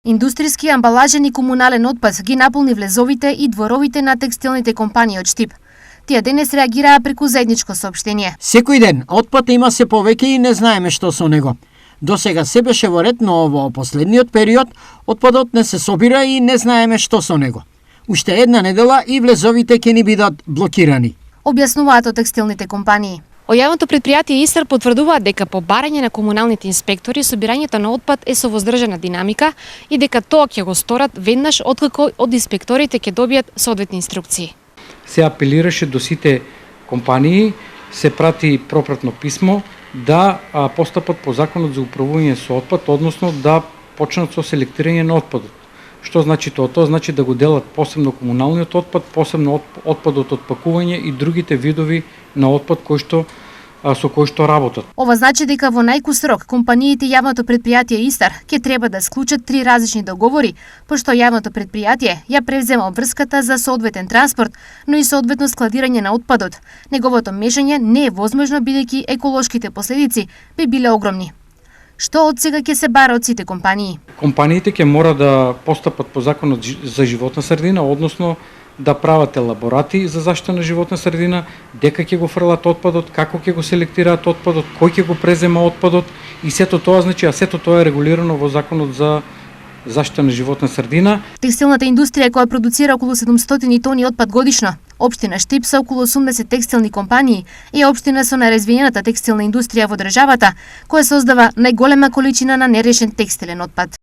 Индустријски, амбалажен и комунален отпад ги наполни влезовите и дворовите на текстилните компании од Штип. Тие денес реагираа преку заедничко соопштение. Секој ден отпад има се повеќе и не знаеме што со него. До сега се беше во ред, но во последниот период отпадот не се собира и не знаеме што со него. Уште една недела и влезовите ќе ни бидат блокирани. Објаснуваат од текстилните компании. Од јавното предпријатие Истар потврдуваат дека по барање на комуналните инспектори собирањето на отпад е со воздржана динамика и дека тоа ќе го сторат веднаш откако од инспекторите ќе добијат соодветни инструкции. Се апелираше до сите компании, се прати пропратно писмо да постапат по законот за управување со отпад, односно да почнат со селектирање на отпадот. Што значи тоа? Тоа значи да го делат посебно комуналниот отпад, посебно отпадот од пакување и другите видови на отпад со кои што работат. Ова значи дека во најкус рок компаниите јавното предпријатие Истар ќе треба да склучат 3 различни договори, пошто јавното предпријатие ја превзема обврската за соодветен транспорт, но и соодветно складирање на отпадот. Неговото мешање не е возможно бидејќи еколошките последици би биле огромни. Што од сега ќе се бара од сите компании? Компаниите ќе мора да постапат по законот за животна средина, односно да прават елаборати за заштита на животна средина, дека ќе го фрлат отпадот, како ќе го селектираат отпадот, кој ќе го презема отпадот и сето тоа значи, сето тоа е регулирано во законот за заштита на животна средина. Текстилната индустрија која продуцира околу 700 тони отпад годишно. Општина Штип со околу 80 текстилни компании е општина со најразвиената текстилна индустрија во државата, која создава најголема количина на нерешен текстилен отпад.